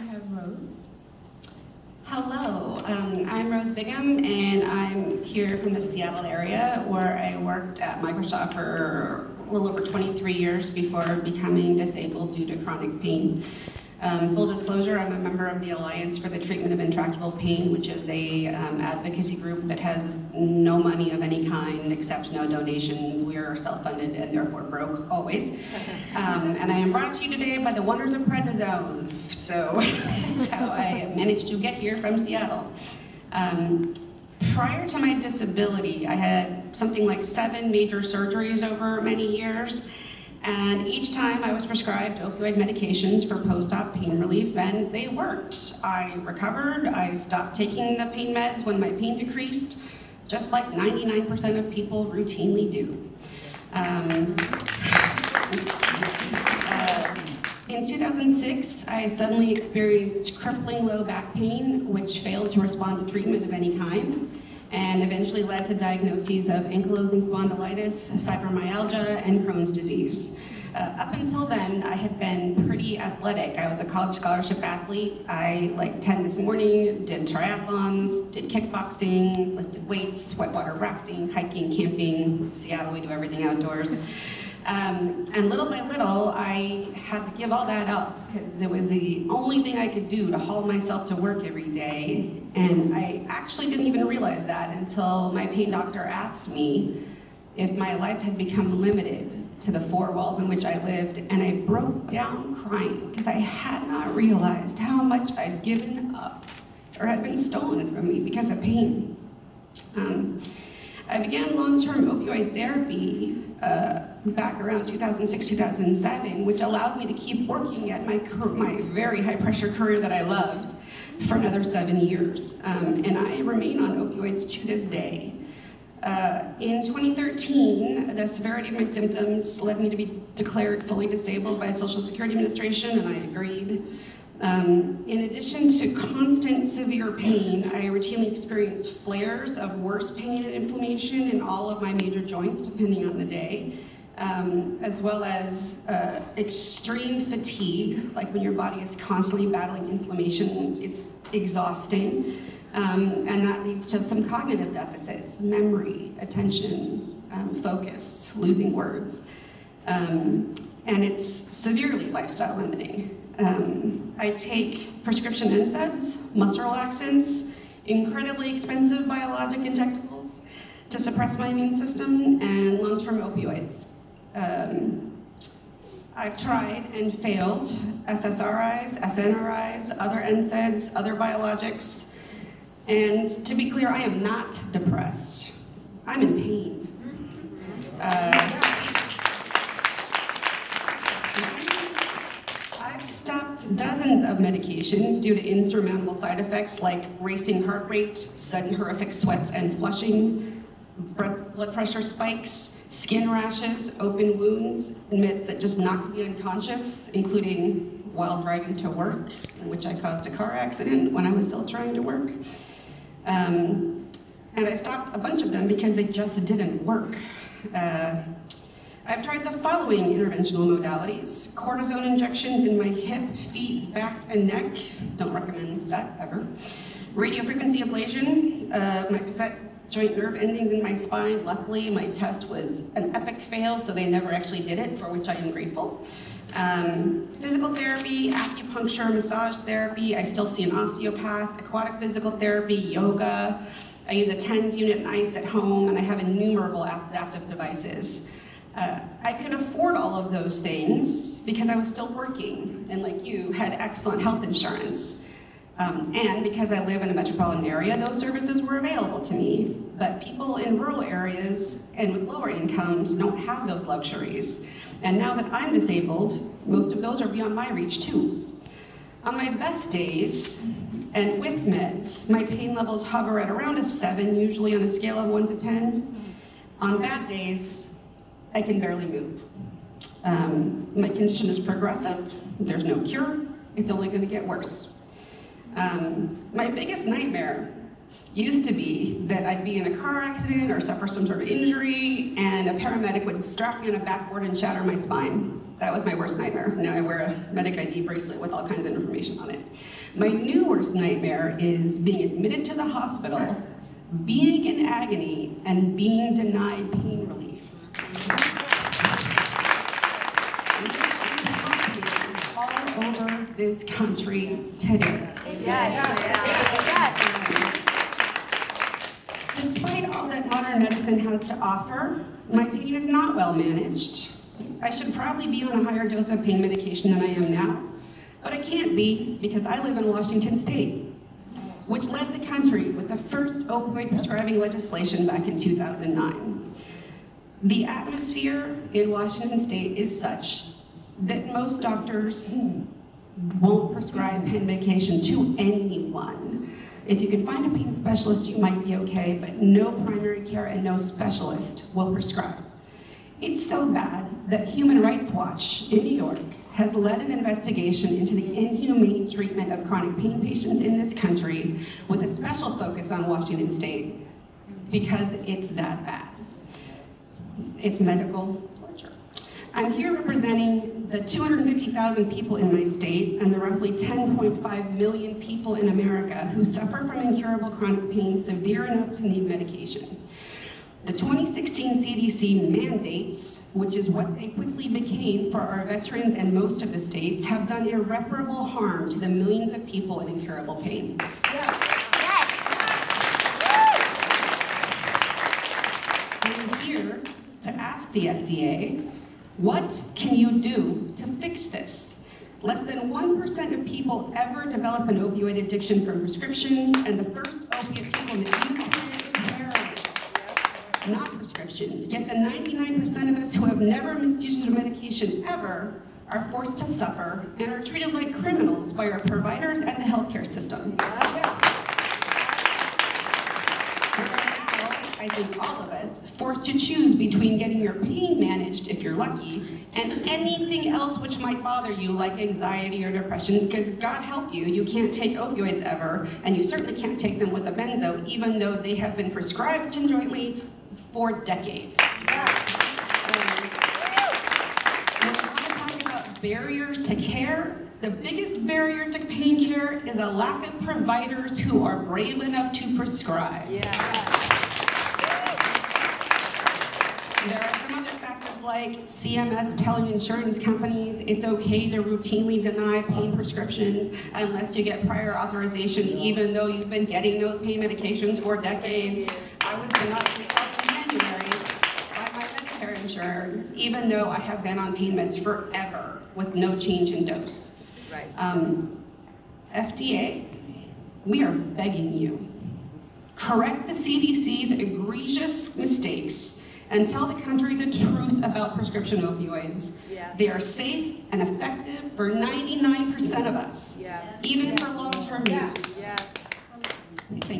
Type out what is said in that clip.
we have Rose. Hello, I'm Rose Bigham, and I'm here from the Seattle area where I worked at Microsoft for a little over 23 years before becoming disabled due to chronic pain. Full disclosure, I'm a member of the Alliance for the Treatment of Intractable Pain, which is a advocacy group that has no money of any kind except no donations. We are self-funded and therefore broke, always. And I am brought to you today by the wonders of prednisone. So that's how I managed to get here from Seattle. Prior to my disability, I had something like 7 major surgeries over many years. And each time I was prescribed opioid medications for post-op pain relief, and they worked. I recovered, I stopped taking the pain meds when my pain decreased, just like 99% of people routinely do. In 2006, I suddenly experienced crippling low back pain, which failed to respond to treatment of any kind, and eventually led to diagnoses of ankylosing spondylitis, fibromyalgia, and Crohn's disease. Up until then, I had been pretty athletic. I was a college scholarship athlete. I like tennis morning, did triathlons, did kickboxing, lifted weights, whitewater rafting, hiking, camping. In Seattle, we do everything outdoors. And little by little, I had to give all that up because it was the only thing I could do to haul myself to work every day. And I actually didn't even realize that until my pain doctor asked me if my life had become limited to the 4 walls in which I lived. And I broke down crying because I had not realized how much I'd given up or had been stolen from me because of pain. I began long-term opioid therapy back around 2006, 2007, which allowed me to keep working at my very high-pressure career that I loved for another 7 years. And I remain on opioids to this day. In 2013, the severity of my symptoms led me to be declared fully disabled by the Social Security Administration, and I agreed. In addition to constant severe pain, I routinely experience flares of worse pain and inflammation in all of my major joints, depending on the day, as well as extreme fatigue, like when your body is constantly battling inflammation. It's exhausting, and that leads to some cognitive deficits, memory, attention, focus, losing words, and it's severely lifestyle limiting. I take prescription NSAIDs, muscle relaxants, incredibly expensive biologic injectables to suppress my immune system, and long-term opioids. I've tried and failed SSRIs, SNRIs, other NSAIDs, other biologics, and to be clear, I am not depressed. I'm in pain. Stopped dozens of medications due to insurmountable side effects like racing heart rate, sudden horrific sweats and flushing, blood pressure spikes, skin rashes, open wounds, and meds that just knocked me unconscious, including while driving to work, in which I caused a car accident when I was still trying to work. And I stopped a bunch of them because they just didn't work. I've tried the following interventional modalities: cortisone injections in my hip, feet, back, and neck. Don't recommend that ever. Radiofrequency ablation, my facet joint nerve endings in my spine. Luckily, my test was an epic fail, so they never actually did it, for which I am grateful. Physical therapy, acupuncture, massage therapy. I still see an osteopath, aquatic physical therapy, yoga. I use a TENS unit and ice at home, and I have innumerable adaptive devices. I could afford all of those things because I was still working and, like you, had excellent health insurance. And because I live in a metropolitan area, those services were available to me. But people in rural areas and with lower incomes don't have those luxuries. And now that I'm disabled, most of those are beyond my reach too. On my best days, and with meds, my pain levels hover at around a 7, usually on a scale of 1 to 10. On bad days, I can barely move. My condition is progressive. There's no cure. It's only going to get worse. My biggest nightmare used to be that I'd be in a car accident or suffer some sort of injury, and a paramedic would strap me on a backboard and shatter my spine. That was my worst nightmare. Now I wear a medic ID bracelet with all kinds of information on it. My new worst nightmare is being admitted to the hospital, being in agony, and being denied pain relief. Which is happening all over this country today. Despite all that modern medicine has to offer, my pain is not well managed. I should probably be on a higher dose of pain medication than I am now, but I can't be because I live in Washington State, which led the country with the first opioid prescribing legislation back in 2009. The atmosphere in Washington State is such that most doctors won't prescribe pain medication to anyone. If you can find a pain specialist, you might be okay, but no primary care and no specialist will prescribe. It's so bad that Human Rights Watch in New York has led an investigation into the inhumane treatment of chronic pain patients in this country with a special focus on Washington State because it's that bad. It's medical torture. I'm here representing the 250,000 people in my state and the roughly 10.5 million people in America who suffer from incurable chronic pain severe enough to need medication. The 2016 CDC mandates, which is what they quickly became for our veterans and most of the states, have done irreparable harm to the millions of people in incurable pain. I'm here to ask the FDA, what can you do to fix this? Less than 1% of people ever develop an opioid addiction from prescriptions, and the first opiate people misuse today is heroin, not prescriptions. Yet the 99% of us who have never misused a medication ever are forced to suffer and are treated like criminals by our providers and the healthcare system. I think all of us, forced to choose between getting your pain managed, if you're lucky, and anything else which might bother you, like anxiety or depression, because God help you, you can't take opioids ever, and you certainly can't take them with a benzo, even though they have been prescribed conjointly for decades. When I want to talk about barriers to care, the biggest barrier to pain care is a lack of providers who are brave enough to prescribe. There are some other factors like CMS telling insurance companies it's okay to routinely deny pain prescriptions unless you get prior authorization, even though you've been getting those pain medications for decades. I was denied myself in January by my Medicare insurer, even though I have been on pain meds forever with no change in dose. FDA, we are begging you, correct the CDC's egregious mistakes and tell the country the truth about prescription opioids. They are safe and effective for 99% of us, even for long-term use. Thank you.